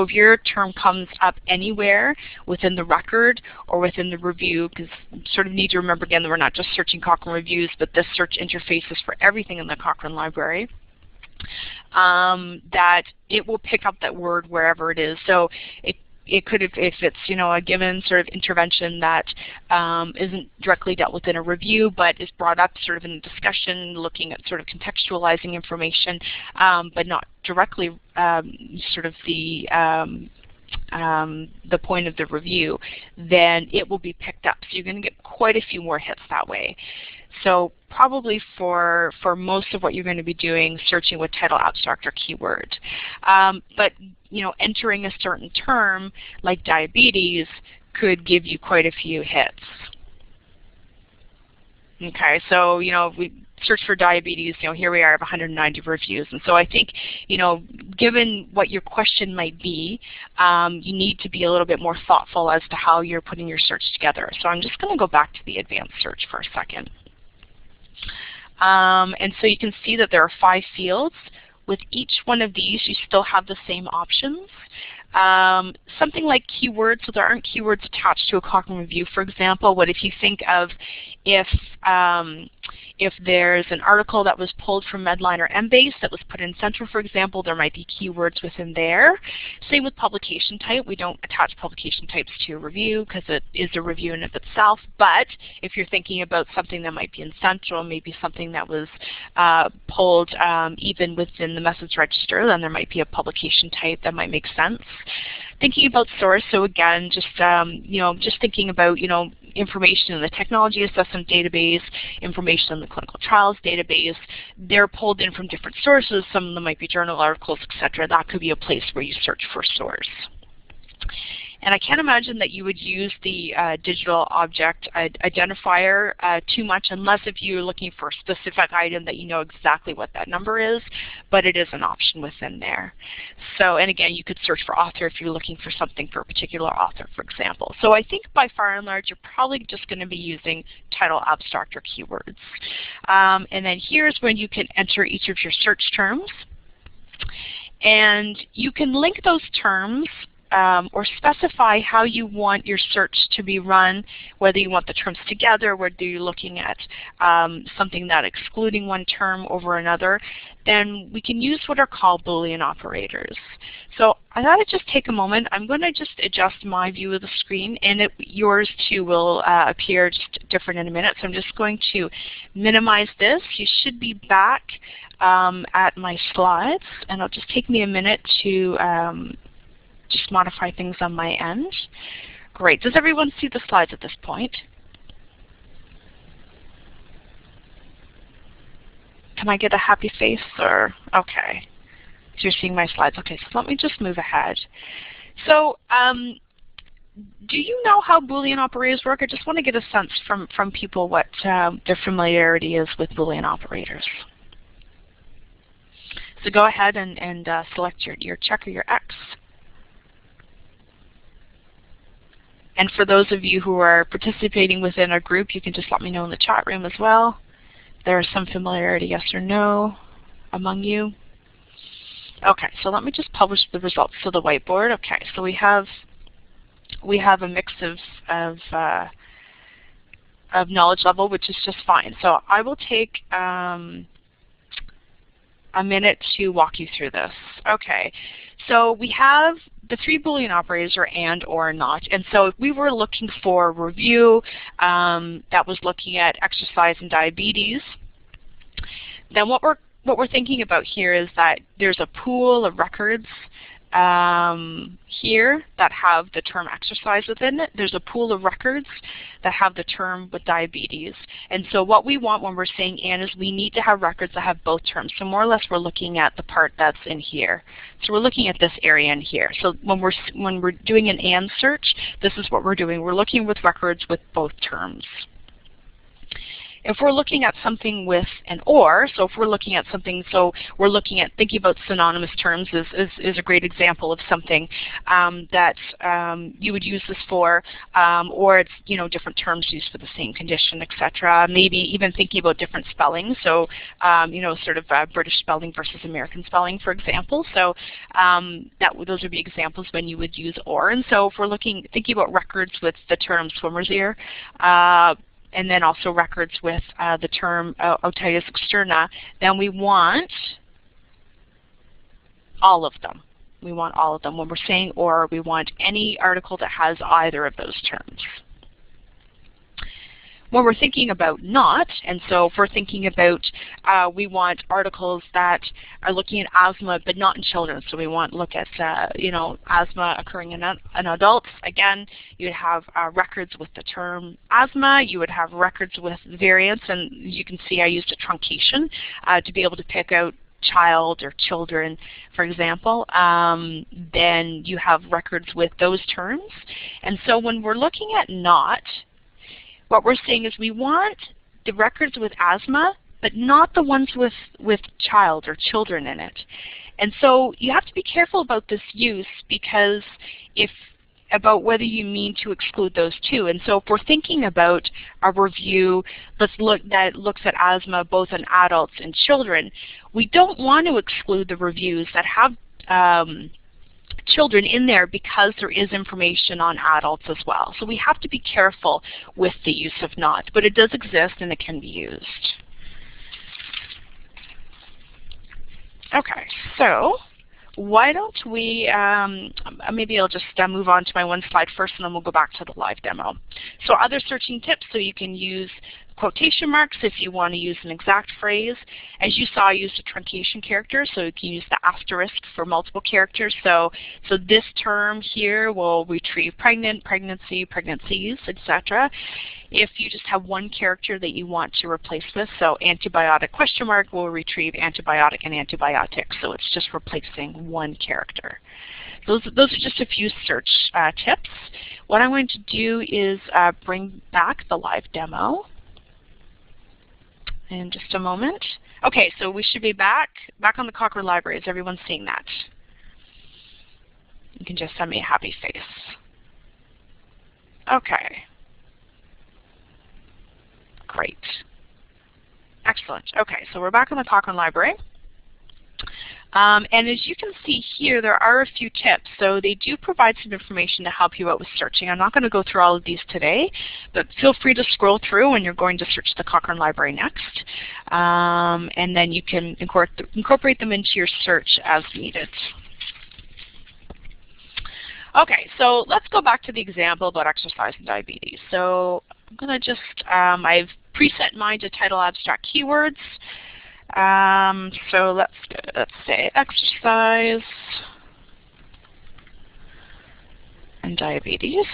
your term comes up anywhere within the record or within the review, because you sort of need to remember again that we're not just searching Cochrane reviews, but this search interface is for everything in the Cochrane Library, that it will pick up that word wherever it is. So it could, if it's a given sort of intervention that isn't directly dealt with in a review, but is brought up sort of in a discussion, looking at sort of contextualizing information, but not directly sort of the point of the review, then it will be picked up. So you're going to get quite a few more hits that way. So probably for most of what you're going to be doing, searching with title abstract or keyword. But entering a certain term like diabetes could give you quite a few hits. Okay, so if we search for diabetes, here we are at 190 reviews, and so I think given what your question might be, you need to be a little bit more thoughtful as to how you're putting your search together. So I'm just going to go back to the advanced search for a second. And so you can see that there are 5 fields. With each one of these, you still have the same options. Something like keywords, so there aren't keywords attached to a Cochrane review. For example, what if you think of if there's an article that was pulled from Medline or Embase that was put in Central, for example, there might be keywords within there. Same with publication type. We don't attach publication types to a review because it is a review in of itself. But if you're thinking about something that might be in Central, maybe something that was pulled even within the methods register, then there might be a publication type that might make sense. Thinking about source, so again, just just thinking about information in the technology assessment database, information in the clinical trials database. They're pulled in from different sources. Some of them might be journal articles, etc. That could be a place where you search for source. And I can't imagine that you would use the digital object identifier too much unless if you're looking for a specific item that you know exactly what that number is, but it is an option within there. So, and again, you could search for author if you're looking for something for a particular author, for example. So I think by far and large, you're probably just going to be using title, abstract, or keywords. And then here's when you can enter each of your search terms. And you can link those terms or specify how you want your search to be run, whether you want the terms together, whether you're looking at something that excluding one term over another, then we can use what are called Boolean operators. So I thought I'd just take a moment. I'm going to just adjust my view of the screen, and yours too will appear just different in a minute. So I'm just going to minimize this. You should be back at my slides, and it'll just take me a minute to just modify things on my end. Great. Does everyone see the slides at this point? Can I get a happy face or okay? So you're seeing my slides. Okay, so let me just move ahead. So do you know how Boolean operators work? I just want to get a sense from people what their familiarity is with Boolean operators. So go ahead and select your check or your X. And for those of you who are participating within a group, you can just let me know in the chat room as well. There is some familiarity, yes or no, among you. Okay, so let me just publish the results to the whiteboard. Okay, so we have a mix of knowledge level, which is just fine. So I will take a minute to walk you through this. Okay, so we have the 3 Boolean operators are and, or, not. And so if we were looking for a review that was looking at exercise and diabetes, then what we're thinking about here is that there's a pool of records here that have the term exercise within it. There's a pool of records that have the term with diabetes. And so what we want when we're saying and is we need to have records that have both terms. So more or less we're looking at the part that's in here. So we're looking at this area in here. So when we're doing an and search, this is what we're doing. We're looking with records with both terms. If we're looking at something with an or, so if we're looking at something, so we're looking at thinking about synonymous terms is a great example of something that you would use this for, or it's, you know, different terms used for the same condition, etc. Maybe even thinking about different spelling, so you know, sort of British spelling versus American spelling, for example. So those would be examples when you would use or. And so if we're thinking about records with the term swimmer's ear, and then also records with the term otitis externa, then we want all of them. We want all of them. When we're saying or, we want any article that has either of those terms. When we're thinking about not, and so if we're thinking about, we want articles that are looking at asthma but not in children. So we want to look at, you know, asthma occurring in adults. Again, you would have records with the term asthma. You would have records with variants, and you can see I used a truncation to be able to pick out child or children, for example. Then you have records with those terms. And so when we're looking at not, what we're saying is we want the records with asthma, but not the ones with child or children in it. And so you have to be careful about this use, because about whether you mean to exclude those two. And so if we're thinking about a review that looks at asthma both in adults and children, we don't want to exclude the reviews that have children in there, because there is information on adults as well. So we have to be careful with the use of not, but it does exist and it can be used. Okay, so why don't we, maybe I'll just move on to my one slide first, and then we'll go back to the live demo. So other searching tips, so you can use quotation marks if you want to use an exact phrase. As you saw, I used a truncation character, so you can use the asterisk for multiple characters. So this term here will retrieve pregnant, pregnancy, pregnancies, etc. If you just have one character that you want to replace with, so antibiotic question mark will retrieve antibiotic and antibiotic. So it's just replacing one character. Those are just a few search tips. What I'm going to do is bring back the live demo in just a moment. Okay, so we should be back on the Cochrane Library. Is everyone seeing that? You can just send me a happy face. Okay. Great. Excellent. Okay, so we're back on the Cochrane Library. And as you can see here, there are a few tips. So they do provide some information to help you out with searching. I'm not going to go through all of these today, but feel free to scroll through when you're going to search the Cochrane Library next. And then you can incorporate them into your search as needed. Okay, so let's go back to the example about exercise and diabetes. So I'm going to just, I've preset mine to title abstract keywords. So let's say exercise and diabetes.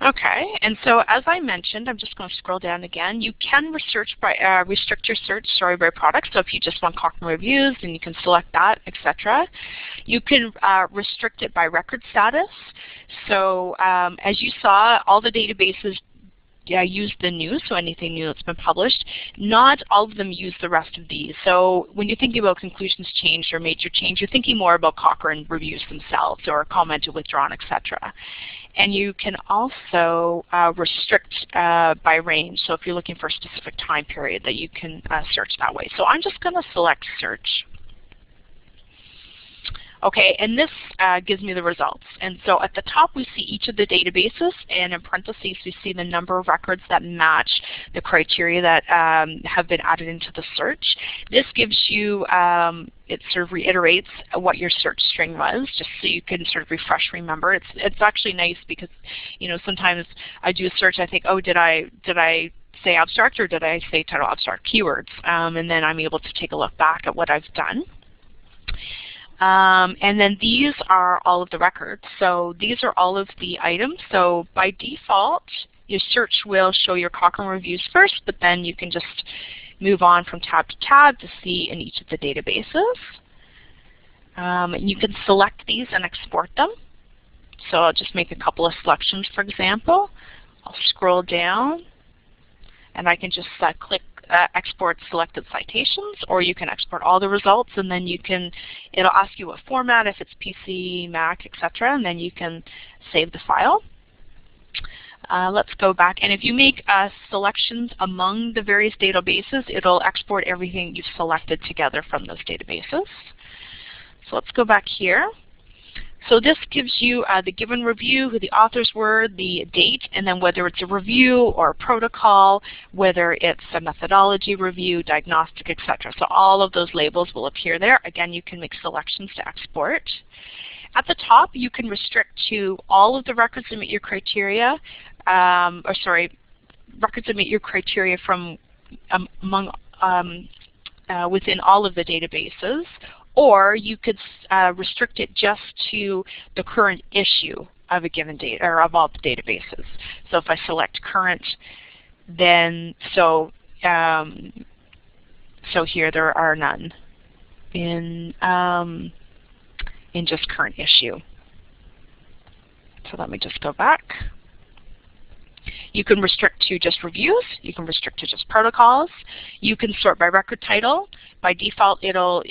Okay, and so as I mentioned, I'm just going to scroll down again. You can restrict your search by product. So if you just want Cochrane reviews, then you can select that, etc. You can restrict it by record status. So as you saw, all the databases use the new, so anything new that's been published. Not all of them use the rest of these. So when you're thinking about conclusions changed or major change, you're thinking more about Cochrane reviews themselves or commented, withdrawn, etc. And you can also restrict by range. So if you're looking for a specific time period, that you can search that way. So I'm just going to select search. Okay, and this gives me the results. And so at the top we see each of the databases, and in parentheses we see the number of records that match the criteria that have been added into the search. This gives you, it sort of reiterates what your search string was, just so you can sort of refresh, remember. It's actually nice because, you know, sometimes I do a search, I think, oh, did I say abstract or did I say title abstract keywords? And then I'm able to take a look back at what I've done. And then these are all of the records. So these are all of the items. So by default, your search will show your Cochrane reviews first, but then you can just move on from tab to tab to see in each of the databases. And you can select these and export them. So I'll just make a couple of selections, for example. I'll scroll down. and I can just click export selected citations, or you can export all the results, and then it'll ask you what format, if it's PC, Mac, etc., and then you can save the file. Let's go back, and if you make selections among the various databases, it'll export everything you've selected together from those databases. So let's go back here. So this gives you the given review, who the authors were, the date, and then whether it's a review or a protocol, whether it's a methodology review, diagnostic, etc. So all of those labels will appear there. Again, you can make selections to export. At the top, you can restrict to all of the records that meet your criteria, records that meet your criteria from among within all of the databases. Or you could restrict it just to the current issue of a given data, or of all the databases. So if I select current, then so here there are none in just current issue. So let me just go back. You can restrict to just reviews. You can restrict to just protocols. You can sort by record title. By default, it'll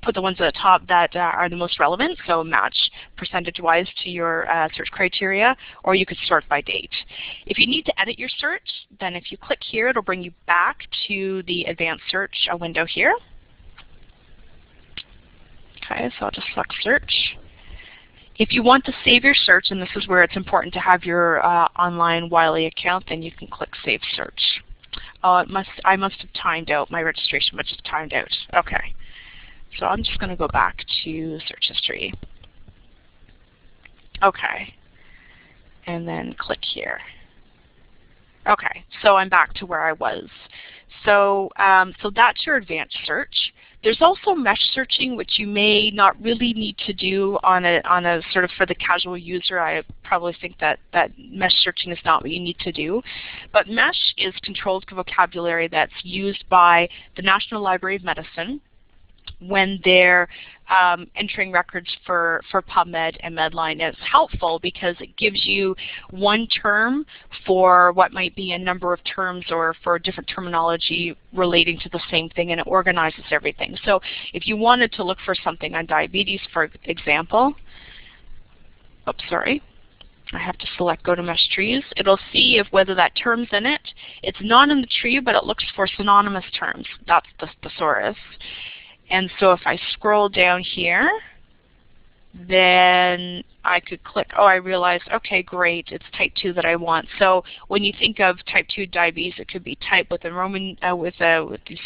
put the ones at the top that are the most relevant, so match percentage-wise to your search criteria, or you could sort by date. If you need to edit your search, then if you click here, it'll bring you back to the advanced search window here. Okay, so I'll just select search. If you want to save your search, and this is where it's important to have your online Wiley account, then you can click Save Search. Oh, I must have timed out. My registration must have timed out. Okay. So I'm just going to go back to search history. Okay. And then click here. Okay. So I'm back to where I was. So, so that's your advanced search. There's also mesh searching, which you may not really need to do on a sort of for the casual user. I probably think that mesh searching is not what you need to do. But mesh is controlled vocabulary that's used by the National Library of Medicine when they're entering records for PubMed and Medline. It's helpful because it gives you one term for what might be a number of terms or for different terminology relating to the same thing, and it organizes everything. So if you wanted to look for something on diabetes, for example, oops, sorry. I have to select Go to Mesh Trees. It'll see if whether that term's in it. It's not in the tree, but it looks for synonymous terms. That's the thesaurus. And so if I scroll down here, then I could click, oh, I realized, okay, great, it's type 2 that I want. So when you think of type 2 diabetes, it could be type with a Roman, with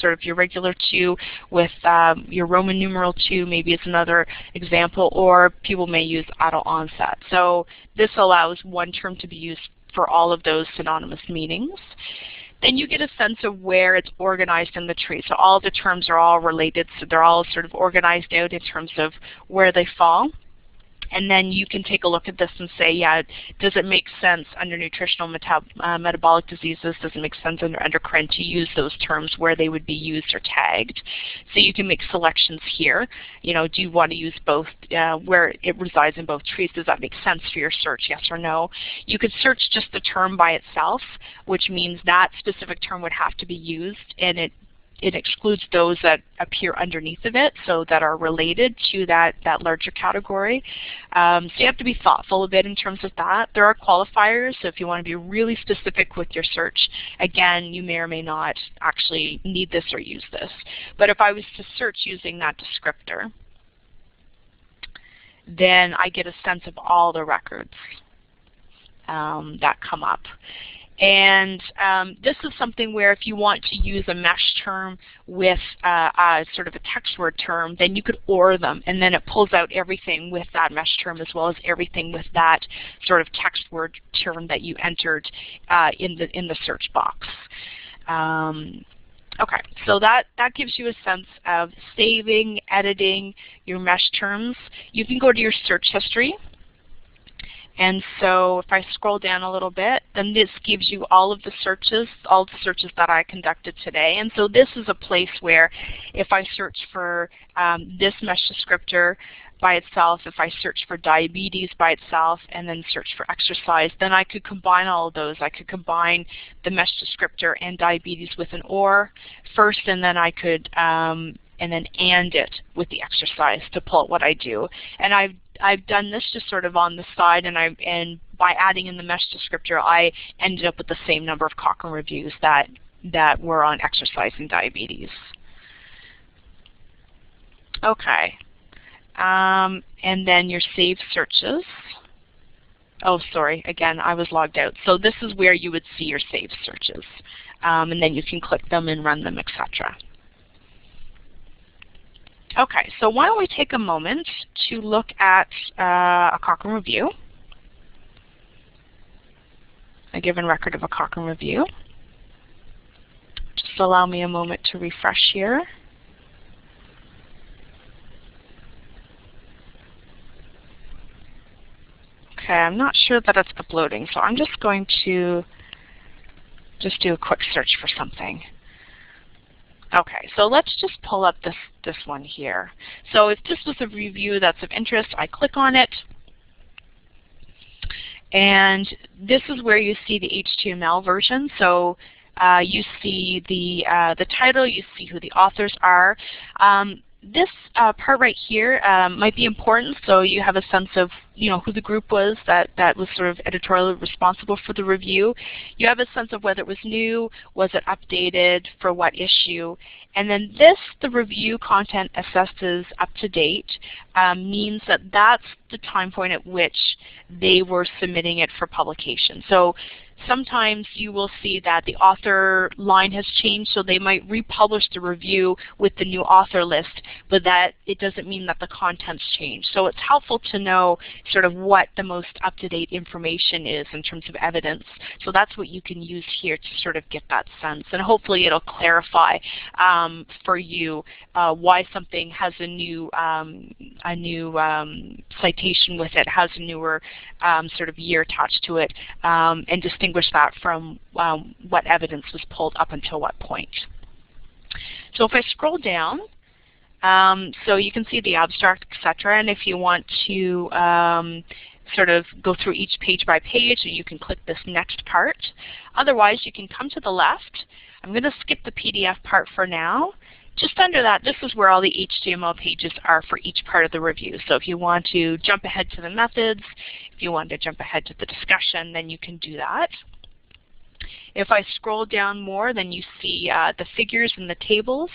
sort of your regular 2, with your Roman numeral 2, maybe is another example, or people may use adult onset. So this allows one term to be used for all of those synonymous meanings. Then you get a sense of where it's organized in the tree. So all the terms are all related, so they're all sort of organized out in terms of where they fall. And then you can take a look at this and say, yeah, does it make sense under nutritional metabolic diseases, does it make sense under endocrine to use those terms where they would be used or tagged? So you can make selections here. You know, do you want to use both, where it resides in both trees? Does that make sense for your search, yes or no? You could search just the term by itself, which means that specific term would have to be used, and it excludes those that appear underneath of it, so that are related to that larger category. So you have to be thoughtful a bit in terms of that. There are qualifiers, so if you want to be really specific with your search, again, you may or may not actually need this or use this. But if I was to search using that descriptor, then I get a sense of all the records that come up. And this is something where if you want to use a mesh term with sort of a text word term, then you could OR them, and then it pulls out everything with that mesh term as well as everything with that sort of text word term that you entered in the search box. Okay, so that gives you a sense of saving, editing your mesh terms. You can go to your search history. And so if I scroll down a little bit, then this gives you all the searches that I conducted today. And so this is a place where if I search for this mesh descriptor, by itself, if I search for diabetes by itself and then search for exercise, then I could combine all of those. I could combine the mesh descriptor and diabetes with an OR first, and then I could and it with the exercise to pull out what I do. And I've done this just sort of on the side, and by adding in the mesh descriptor, I ended up with the same number of Cochrane reviews that were on exercise and diabetes. Okay. And then your saved searches. Oh, sorry. Again, I was logged out. So this is where you would see your saved searches. And then you can click them and run them, etc. Okay, so why don't we take a moment to look at a Cochrane review, a given record of a Cochrane review. Just allow me a moment to refresh here. Okay, I'm not sure that it's uploading, so I'm just going to just do a quick search for something. Okay, so let's just pull up this one here. So if this was a review that's of interest, I click on it, and this is where you see the HTML version. So you see the title, you see who the authors are. This part right here might be important, so you have a sense of who the group was that was sort of editorially responsible for the review. You have a sense of whether it was new, was it updated, for what issue. And then this, the review content assessed as up to date, means that that's the time point at which they were submitting it for publication. So sometimes you will see that the author line has changed, so they might republish the review with the new author list, but that it doesn't mean that the content's changed. So it's helpful to know sort of what the most up-to-date information is in terms of evidence. So that's what you can use here to sort of get that sense, and hopefully it'll clarify for you why something has a new citation with it, has a newer sort of year attached to it, and distinguish that from what evidence was pulled up until what point. So if I scroll down, so you can see the abstract, etc. And if you want to sort of go through each page by page, you can click this next part. Otherwise, you can come to the left. I'm going to skip the PDF part for now. Just under that, this is where all the HTML pages are for each part of the review. So if you want to jump ahead to the methods, if you want to jump ahead to the discussion, then you can do that. If I scroll down more, then you see the figures and the tables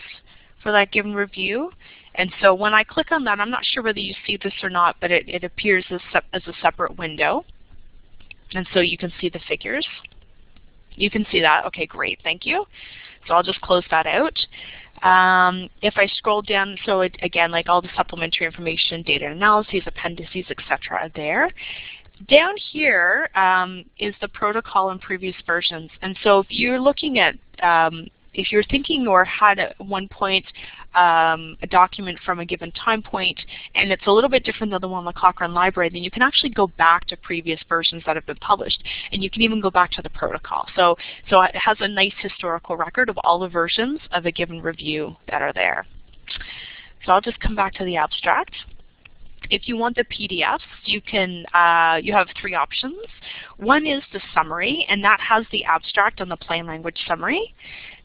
for that given review. And so when I click on that, I'm not sure whether you see this or not, but it appears as a separate window. And so you can see the figures. You can see that. Okay, great. Thank you. So I'll just close that out. If I scroll down, so again, like all the supplementary information, data analyses, appendices, etc. are there. Down here is the protocol and previous versions. And so if you're looking at, if you're thinking or had at one point a document from a given time point, and it's a little bit different than the one in the Cochrane Library, then you can actually go back to previous versions that have been published, and you can even go back to the protocol. So it has a nice historical record of all the versions of a given review that are there. So I'll just come back to the abstract. If you want the PDFs, you can. You have three options. One is the summary, and that has the abstract and the plain language summary.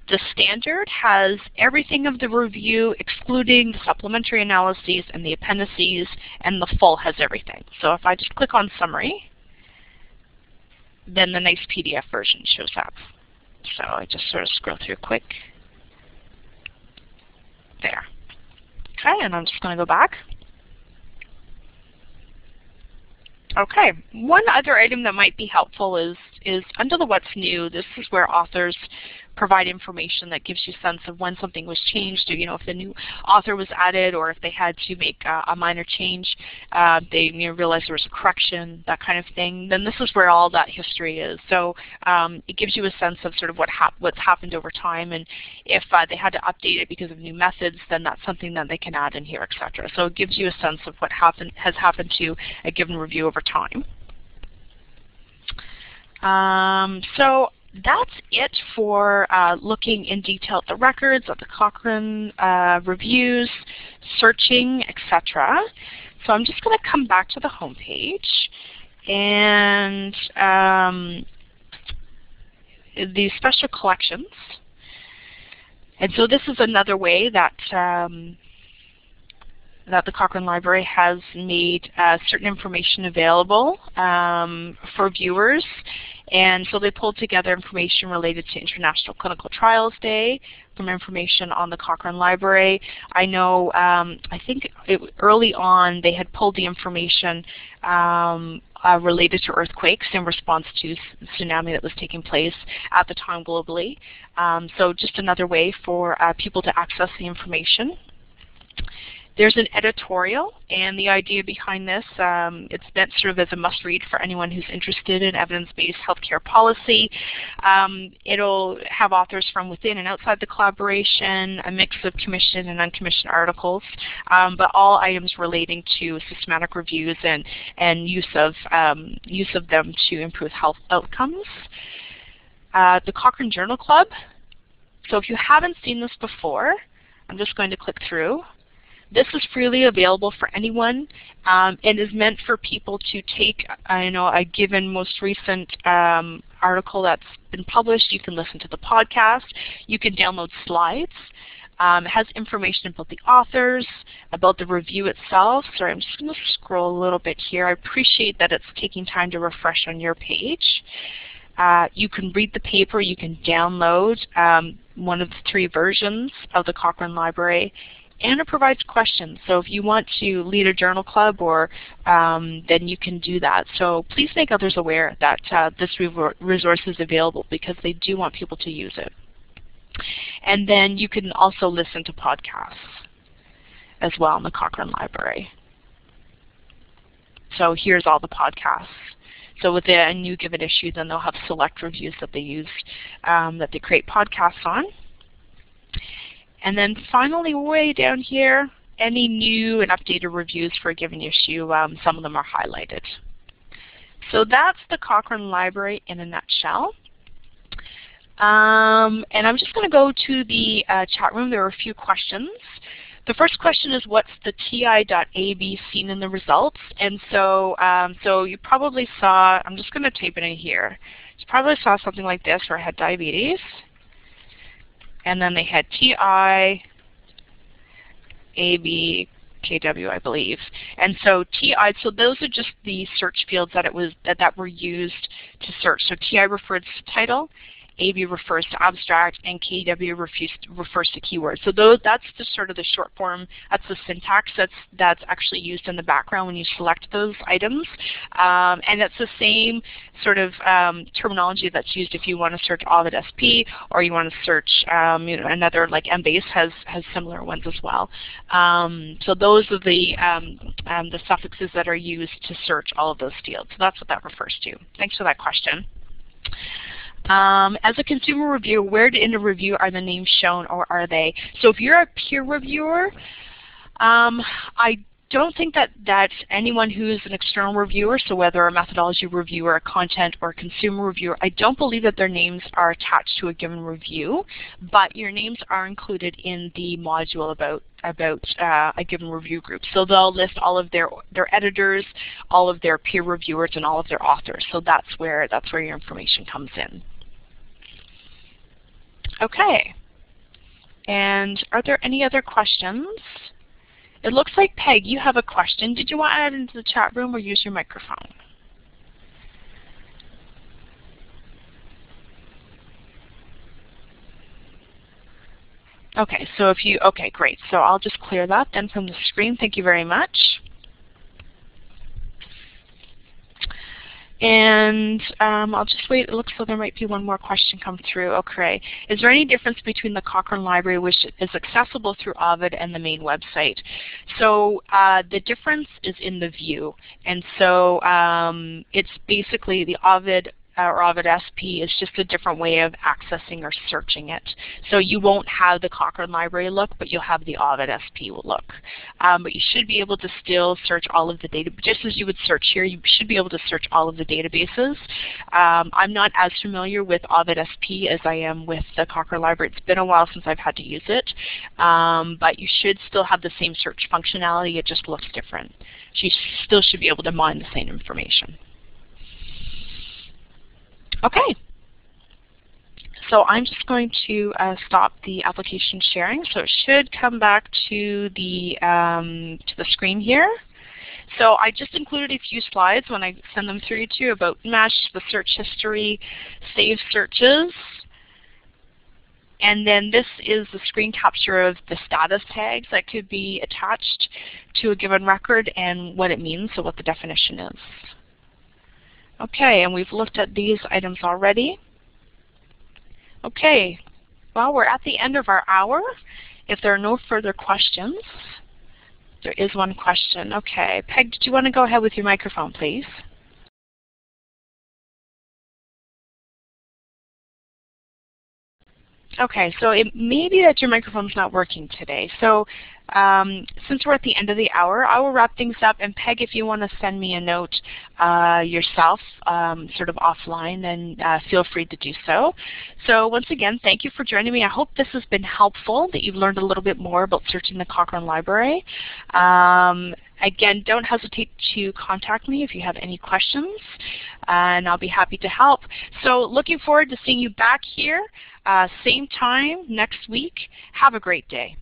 The standard has everything of the review, excluding the supplementary analyses and the appendices, and the full has everything. So if I just click on summary, then the nice PDF version shows up. So I just sort of scroll through quick. There. Okay, and I'm just going to go back. Okay, one other item that might be helpful is under the What's New, this is where authors provide information that gives you a sense of when something was changed, or if the new author was added, or if they had to make a minor change, they realized there was a correction, that kind of thing. Then this is where all that history is. So it gives you a sense of sort of what's happened over time, and if they had to update it because of new methods, then that's something that they can add in here, etc. So it gives you a sense of what has happened to a given review over time. So that's it for looking in detail at the records, at the Cochrane reviews, searching, etc. So I'm just going to come back to the home page, and the special collections. And so this is another way that that the Cochrane Library has made certain information available for viewers. And so they pulled together information related to International Clinical Trials Day, from information on the Cochrane Library. I know, I think early on they had pulled the information related to earthquakes in response to tsunami that was taking place at the time globally. So just another way for people to access the information. There's an editorial, and the idea behind this, it's meant sort of as a must-read for anyone who's interested in evidence-based healthcare policy. It'll have authors from within and outside the collaboration, a mix of commissioned and uncommissioned articles, but all items relating to systematic reviews and use of them to improve health outcomes. The Cochrane Journal Club. So if you haven't seen this before, I'm just going to click through. This is freely available for anyone and is meant for people to take a given most recent article that's been published. You can listen to the podcast. You can download slides. It has information about the authors, about the review itself. Sorry, I'm just going to scroll a little bit here. I appreciate that it's taking time to refresh on your page. You can read the paper. You can download one of the 3 versions of the Cochrane Library. And it provides questions. So if you want to lead a journal club, or then you can do that. So please make others aware that this resource is available, because they do want people to use it. And then you can also listen to podcasts as well in the Cochrane Library. So here's all the podcasts. So with a new given issue, then they'll have select reviews that they use, that they create podcasts on. And then finally, way down here, any new and updated reviews for a given issue, some of them are highlighted. So that's the Cochrane Library in a nutshell. And I'm just going to go to the chat room. There are a few questions. The first question is, what's the TI.AB seen in the results? And so, so you probably saw, I'm just going to type it in here. You probably saw something like this, where I had diabetes. And then they had TI, AB, KW, I believe. And so TI, so those are just the search fields that were used to search. So TI refers to title, AB refers to abstract, and KW refers to keywords. So that's just sort of the short form. That's the syntax that's actually used in the background when you select those items. And it's the same sort of terminology that's used if you want to search Ovid SP, or you want to search another, like Embase has similar ones as well. So those are the suffixes that are used to search all of those fields. So that's what that refers to. Thanks for that question. As a consumer reviewer, where in a review are the names shown, or are they? So if you're a peer reviewer, I don't think that anyone who is an external reviewer, so whether a methodology reviewer, a content, or a consumer reviewer, I don't believe that their names are attached to a given review, but your names are included in the module about a given review group. So they'll list all of their editors, all of their peer reviewers, and all of their authors. So that's where your information comes in. Okay. And are there any other questions? It looks like, Peg, you have a question. Did you want to add into the chat room or use your microphone? Okay, so okay, great. So I'll just clear that then from the screen. Thank you very much. And I'll just wait. It looks like there might be one more question come through. Okay. Is there any difference between the Cochrane Library, which is accessible through Ovid, and the main website? So the difference is in the view. And so it's basically the Ovid or Ovid SP is just a different way of accessing or searching it. So you won't have the Cochrane Library look, but you'll have the Ovid SP look. But you should be able to still search all of the data, just as you would search here, you should be able to search all of the databases. I'm not as familiar with Ovid SP as I am with the Cochrane Library. It's been a while since I've had to use it, but you should still have the same search functionality, it just looks different. So you still should be able to mine the same information. Okay, so I'm just going to stop the application sharing. So it should come back to the screen here. So I just included a few slides when I send them through to you about mesh, the search history, save searches. And then this is the screen capture of the status tags that could be attached to a given record and what it means, so what the definition is. Okay, and we've looked at these items already. Okay, well, we're at the end of our hour. If there are no further questions, there is one question. Okay, Peg, do you want to go ahead with your microphone, please? Okay, so it may be that your microphone's not working today. So since we're at the end of the hour, I will wrap things up. And Peg, if you want to send me a note yourself, sort of offline, then feel free to do so. So once again, thank you for joining me. I hope this has been helpful, that you've learned a little bit more about searching the Cochrane Library. Again, don't hesitate to contact me if you have any questions, and I'll be happy to help. So looking forward to seeing you back here, same time next week. Have a great day.